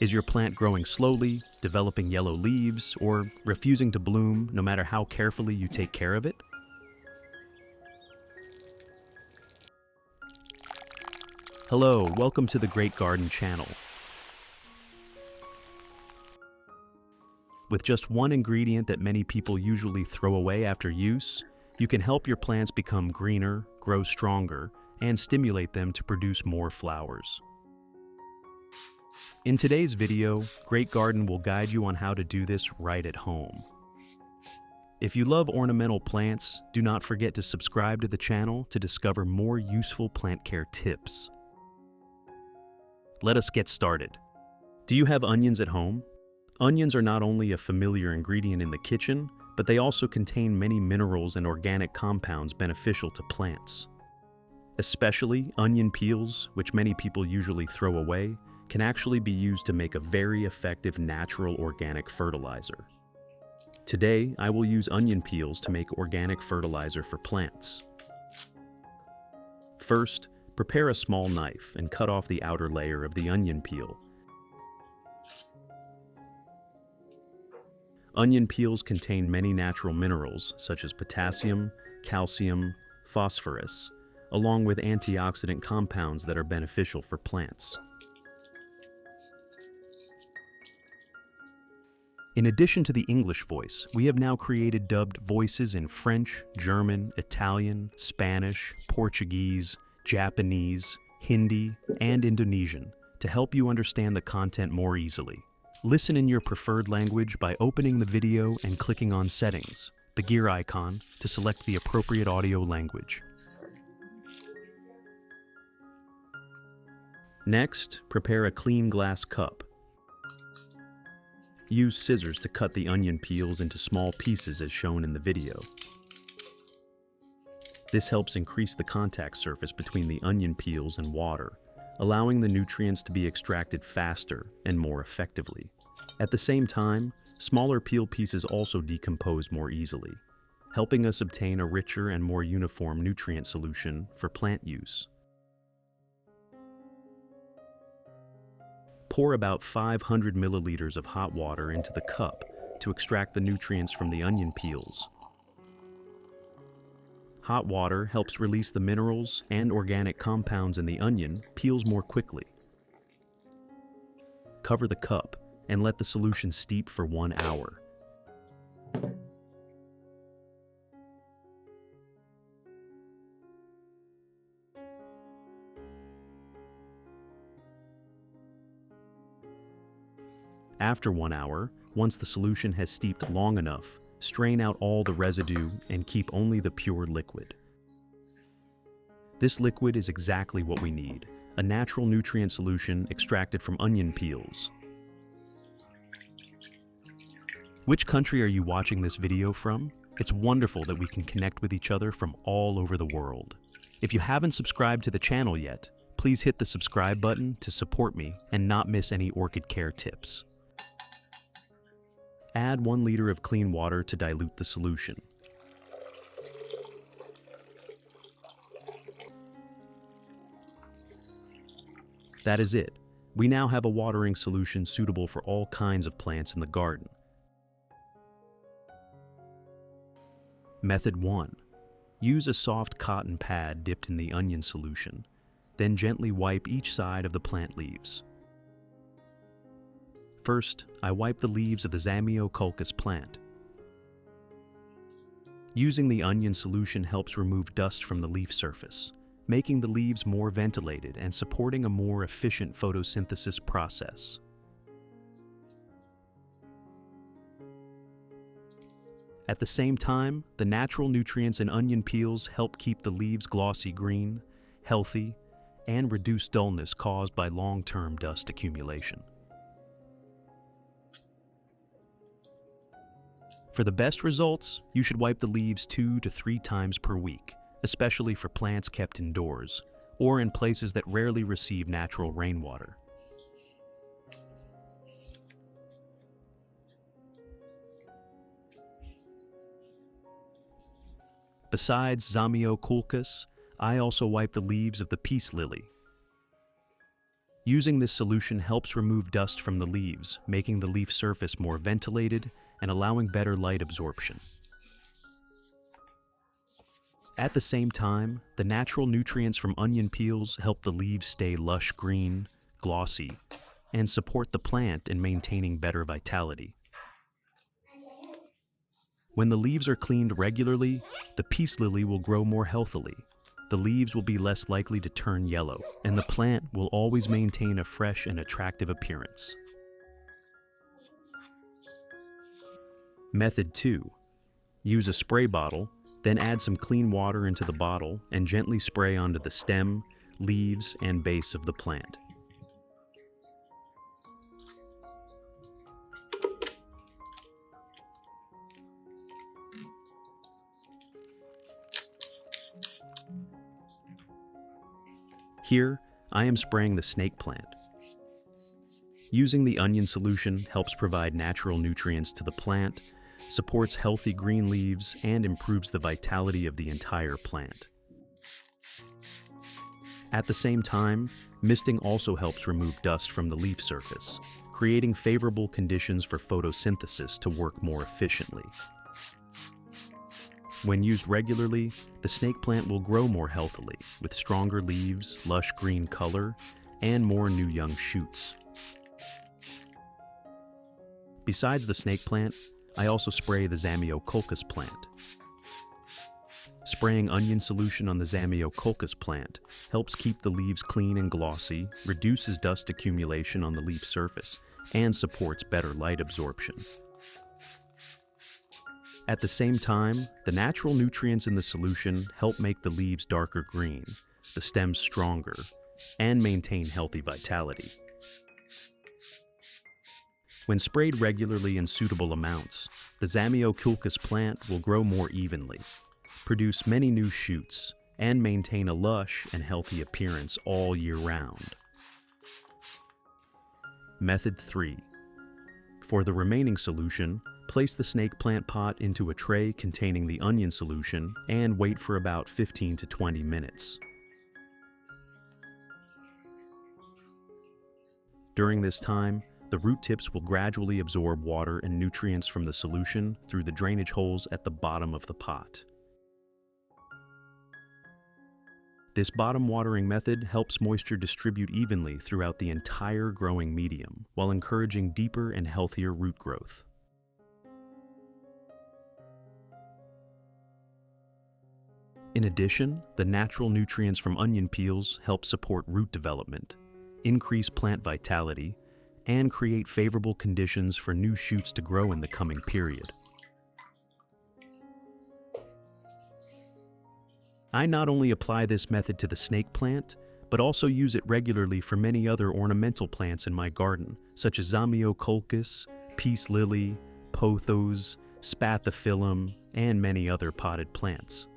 Is your plant growing slowly, developing yellow leaves, or refusing to bloom no matter how carefully you take care of it? Hello, welcome to the Great Garden channel. With just one ingredient that many people usually throw away after use, you can help your plants become greener, grow stronger, and stimulate them to produce more flowers. In today's video, Great Garden will guide you on how to do this right at home. If you love ornamental plants, do not forget to subscribe to the channel to discover more useful plant care tips. Let us get started. Do you have onions at home? Onions are not only a familiar ingredient in the kitchen, but they also contain many minerals and organic compounds beneficial to plants. Especially onion peels, which many people usually throw away, can actually be used to make a very effective natural organic fertilizer. Today, I will use onion peels to make organic fertilizer for plants. First, prepare a small knife and cut off the outer layer of the onion peel. Onion peels contain many natural minerals such as potassium, calcium, phosphorus, along with antioxidant compounds that are beneficial for plants. In addition to the English voice, we have now created dubbed voices in French, German, Italian, Spanish, Portuguese, Japanese, Hindi, and Indonesian to help you understand the content more easily. Listen in your preferred language by opening the video and clicking on Settings, the gear icon, to select the appropriate audio language. Next, prepare a clean glass cup. Use scissors to cut the onion peels into small pieces as shown in the video. This helps increase the contact surface between the onion peels and water, allowing the nutrients to be extracted faster and more effectively. At the same time, smaller peel pieces also decompose more easily, helping us obtain a richer and more uniform nutrient solution for plant use. Pour about 500 milliliters of hot water into the cup to extract the nutrients from the onion peels. Hot water helps release the minerals and organic compounds in the onion peels more quickly. Cover the cup and let the solution steep for 1 hour. After 1 hour, once the solution has steeped long enough, strain out all the residue and keep only the pure liquid. This liquid is exactly what we need, a natural nutrient solution extracted from onion peels. Which country are you watching this video from? It's wonderful that we can connect with each other from all over the world. If you haven't subscribed to the channel yet, please hit the subscribe button to support me and not miss any orchid care tips. Add 1 liter of clean water to dilute the solution. That is it. We now have a watering solution suitable for all kinds of plants in the garden. Method 1. Use a soft cotton pad dipped in the onion solution, then gently wipe each side of the plant leaves. First, I wipe the leaves of the Zamioculcas plant. Using the onion solution helps remove dust from the leaf surface, making the leaves more ventilated and supporting a more efficient photosynthesis process. At the same time, the natural nutrients in onion peels help keep the leaves glossy green, healthy, and reduce dullness caused by long-term dust accumulation. For the best results, you should wipe the leaves 2 to 3 times per week, especially for plants kept indoors or in places that rarely receive natural rainwater. Besides Zamioculcas, I also wipe the leaves of the peace lily. Using this solution helps remove dust from the leaves, making the leaf surface more ventilated and allowing better light absorption. At the same time, the natural nutrients from onion peels help the leaves stay lush green, glossy, and support the plant in maintaining better vitality. When the leaves are cleaned regularly, the peace lily will grow more healthily. The leaves will be less likely to turn yellow, and the plant will always maintain a fresh and attractive appearance. Method 2. Use a spray bottle, then add some clean water into the bottle and gently spray onto the stem, leaves, and base of the plant. Here, I am spraying the snake plant. Using the onion solution helps provide natural nutrients to the plant, supports healthy green leaves, and improves the vitality of the entire plant. At the same time, misting also helps remove dust from the leaf surface, creating favorable conditions for photosynthesis to work more efficiently. When used regularly, the snake plant will grow more healthily, with stronger leaves, lush green color, and more new young shoots. Besides the snake plant, I also spray the Zamioculcas plant. Spraying onion solution on the Zamioculcas plant helps keep the leaves clean and glossy, reduces dust accumulation on the leaf surface, and supports better light absorption. At the same time, the natural nutrients in the solution help make the leaves darker green, the stems stronger, and maintain healthy vitality. When sprayed regularly in suitable amounts, the Zamioculcas plant will grow more evenly, produce many new shoots, and maintain a lush and healthy appearance all year round. Method 3. For the remaining solution, place the snake plant pot into a tray containing the onion solution and wait for about 15 to 20 minutes. During this time, the root tips will gradually absorb water and nutrients from the solution through the drainage holes at the bottom of the pot. This bottom watering method helps moisture distribute evenly throughout the entire growing medium, while encouraging deeper and healthier root growth. In addition, the natural nutrients from onion peels help support root development, increase plant vitality, and create favorable conditions for new shoots to grow in the coming period. I not only apply this method to the snake plant, but also use it regularly for many other ornamental plants in my garden, such as Zamioculcas, peace lily, pothos, spathiphyllum, and many other potted plants.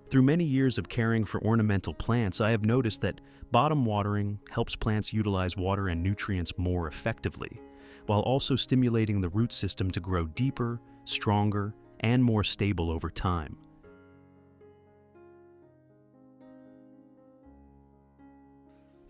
Through many years of caring for ornamental plants, I have noticed that bottom watering helps plants utilize water and nutrients more effectively, while also stimulating the root system to grow deeper, stronger, and more stable over time.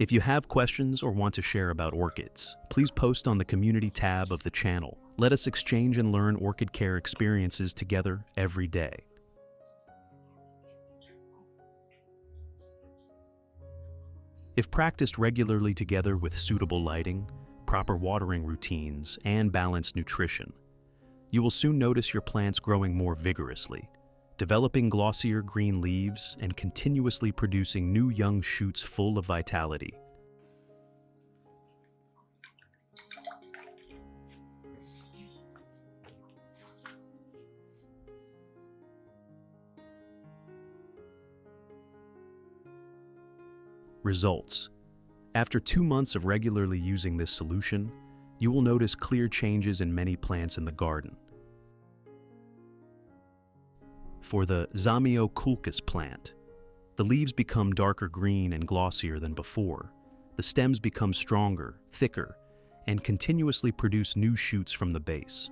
If you have questions or want to share about orchids, please post on the community tab of the channel. Let us exchange and learn orchid care experiences together every day. If practiced regularly together with suitable lighting, proper watering routines, and balanced nutrition, you will soon notice your plants growing more vigorously, developing glossier green leaves and continuously producing new young shoots full of vitality. Results. After 2 months of regularly using this solution, you will notice clear changes in many plants in the garden. For the Zamioculcas plant, the leaves become darker green and glossier than before. The stems become stronger, thicker, and continuously produce new shoots from the base.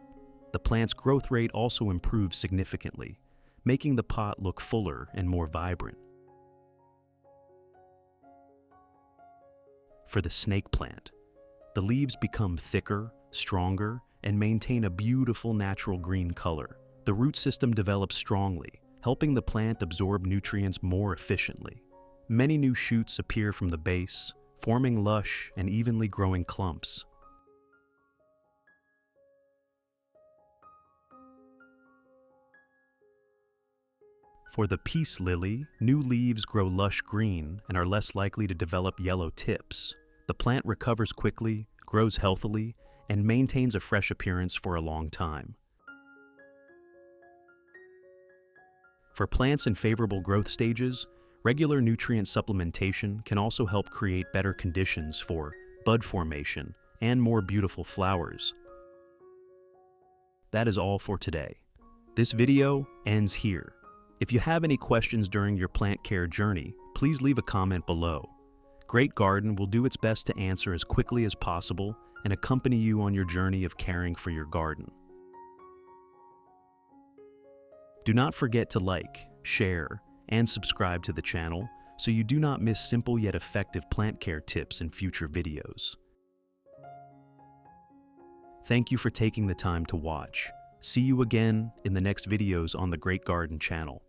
The plant's growth rate also improves significantly, making the pot look fuller and more vibrant. for the snake plant. The leaves become thicker, stronger, and maintain a beautiful natural green color. The root system develops strongly, helping the plant absorb nutrients more efficiently. Many new shoots appear from the base, forming lush and evenly growing clumps. For the peace lily, new leaves grow lush green and are less likely to develop yellow tips. The plant recovers quickly, grows healthily, and maintains a fresh appearance for a long time. For plants in favorable growth stages, regular nutrient supplementation can also help create better conditions for bud formation and more beautiful flowers. That is all for today. This video ends here. If you have any questions during your plant care journey, please leave a comment below. Great Garden will do its best to answer as quickly as possible and accompany you on your journey of caring for your garden. Do not forget to like, share, and subscribe to the channel so you do not miss simple yet effective plant care tips in future videos. Thank you for taking the time to watch. See you again in the next videos on the Great Garden channel.